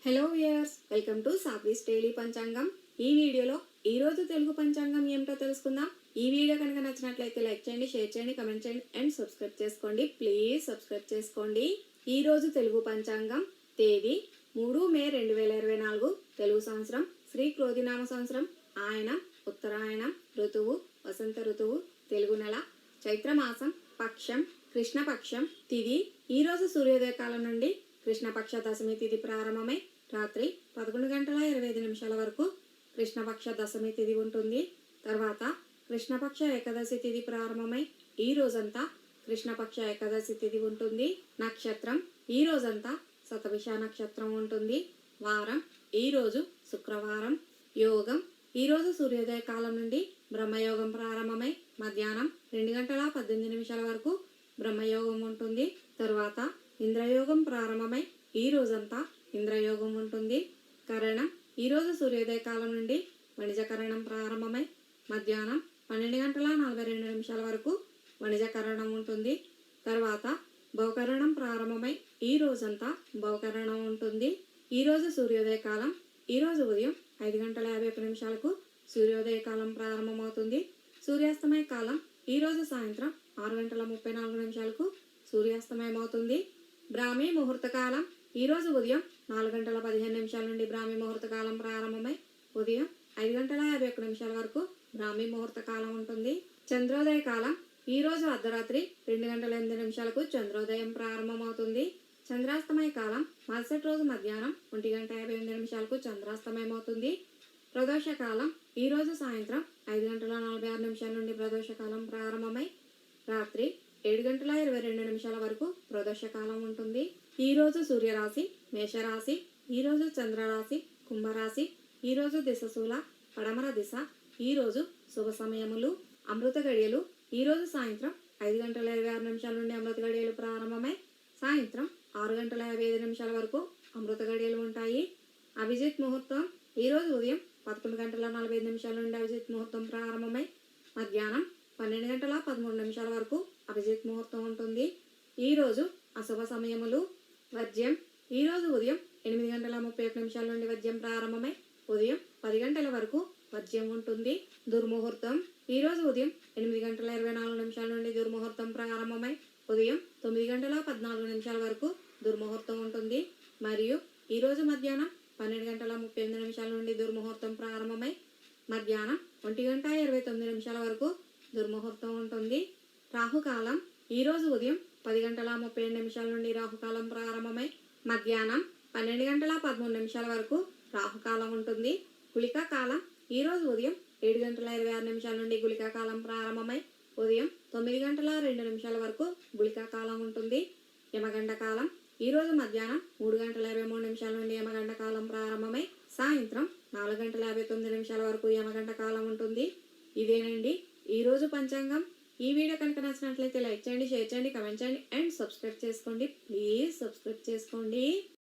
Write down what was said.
Hello viewers, welcome to Saathvi's daily panchangam. ఈ వీడియోలో ఈ రోజు తెలుగు పంచాంగం ఏమిటో తెలుసుకుందాం. ఈ వీడియో కనుక నచ్చినట్లయితే లైక్ చేయండి, షేర్ చేయండి, కమెంట్ చేయండి అండ్ సబ్స్క్రైబ్ చేసుకోండి. ప్లీజ్ సబ్స్క్రైబ్ చేసుకోండి. ఈ రోజు తెలుగు పంచాంగం తేదీ 3 మే 2024, తెలుగు సంవత్సరం శ్రీ క్రోధినామ సంవత్సరం, ఆయన ఉత్తరాయణం, ఋతువు వసంత ఋతువు, తెలుగు నెల చైత్రమాసం, పక్షం కృష్ణపక్షం, తిథి ఈ రోజు సూర్యోదయ కాలం నుండి కృష్ణపక్ష దశమి తిథి ప్రారంభమై రాత్రి 11:25 వరకు కృష్ణపక్ష దశమి తిథి ఉంటుంది. తర్వాత కృష్ణపక్ష ఏకాదశి తిథి ప్రారంభమై ఈ రోజంతా కృష్ణపక్ష ఏకాదశి తిథి ఉంటుంది. నక్షత్రం ఈ రోజంతా శతభిష నక్షత్రం ఉంటుంది. వారం ఈ రోజు శుక్రవారం. యోగం ఈ రోజు సూర్యోదయ కాలం నుండి బ్రహ్మయోగం ప్రారంభమై మధ్యాహ్నం 2:18 వరకు బ్రహ్మయోగం ఉంటుంది. తరువాత ఇంద్రయోగం ప్రారంభమై ఈ రోజంతా ఇంద్రయోగం ఉంటుంది. కరణం ఈ రోజు సూర్యోదయ కాలం నుండి వణిజకరణం ప్రారంభమై మధ్యాహ్నం 12:42 వరకు వణిజకరణం ఉంటుంది. తర్వాత భవకరణం ప్రారంభమై ఈ రోజంతా భవకరణం ఉంటుంది. ఈ రోజు సూర్యోదయ కాలం ఈ రోజు ఉదయం 5:51 సూర్యోదయ కాలం ప్రారంభమవుతుంది. సూర్యాస్తమయ కాలం ఈ రోజు సాయంత్రం 6:34 సూర్యాస్తమయం అవుతుంది. బ్రాహ్మీ ముహూర్త కాలం ఈ రోజు ఉదయం 4:15 నుండి బ్రాహ్మీ ముహూర్త కాలం ప్రారంభమై ఉదయం 5:51 వరకు బ్రాహ్మీ ముహూర్త కాలం ఉంటుంది. చంద్రోదయ కాలం ఈ రోజు అర్ధరాత్రి 2:08 చంద్రోదయం ప్రారంభమవుతుంది. చంద్రాస్తమయ కాలం మరుసటి రోజు మధ్యాహ్నం 1:58 చంద్రాస్తమయం అవుతుంది. ప్రదోష కాలం ఈ రోజు సాయంత్రం 5:46 నుండి ప్రదోష కాలం ప్రారంభమై రాత్రి 7:22 వరకు ప్రదోష కాలం ఉంటుంది. ఈ రోజు సూర్యరాశి మేషరాశి, ఈ రోజు చంద్రరాశి కుంభరాశి, ఈ రోజు దిశశూల పడమర దిశ, ఈ రోజు శుభ సమయములు అమృత గడియలు ఈ రోజు సాయంత్రం 5:26 నుండి అమృత గడియలు ప్రారంభమై సాయంత్రం 6:55 వరకు అమృత గడియలు ఉంటాయి. అభిజిత్ ముహూర్తం ఈ రోజు ఉదయం 11:45 నుండి అభిజిత్ ముహూర్తం ప్రారంభమై మధ్యాహ్నం 12:13 వరకు అభిజిత్ ముహూర్తం ఉంటుంది. ఈ రోజు అశుభ సమయములు వర్జ్యం ఈ రోజు ఉదయం 8:31 నుండి వర్జ్యం ప్రారంభమై ఉదయం 10 గంటల వరకు వర్జ్యం ఉంటుంది. దుర్ముహూర్తం ఈ రోజు ఉదయం 8:24 నుండి దుర్ముహూర్తం ప్రారంభమై ఉదయం 9:14 వరకు దుర్ముహూర్తం ఉంటుంది. మరియు ఈ రోజు మధ్యాహ్నం 12:38 నుండి దుర్ముహూర్తం ప్రారంభమై మధ్యాహ్నం 1:29 వరకు దుర్ముహూర్తం ఉంటుంది. రాహుకాలం ఈ రోజు ఉదయం 10:37 నుండి రాహుకాలం ప్రారంభమై మధ్యాహ్నం 12:13 వరకు రాహుకాలం ఉంటుంది. గుళికా కాలం ఈ రోజు ఉదయం 7:26 నుండి గుళికా కాలం ప్రారంభమై ఉదయం 9:02 వరకు గుళికా కాలం ఉంటుంది. యమగండ కాలం ఈ రోజు మధ్యాహ్నం 3:23 నుండి యమగండ కాలం ప్రారంభమై సాయంత్రం 4:59 వరకు యమగండ కాలం ఉంటుంది. ఇదేనండి ఈ రోజు పంచాంగం. ఈ వీడియో కనుక నచ్చినట్లయితే లైక్ చేయండి, షేర్ చేయండి, కమెంట్ చేయండి అండ్ సబ్స్క్రైబ్ చేసుకోండి. ప్లీజ్ సబ్స్క్రైబ్ చేసుకోండి.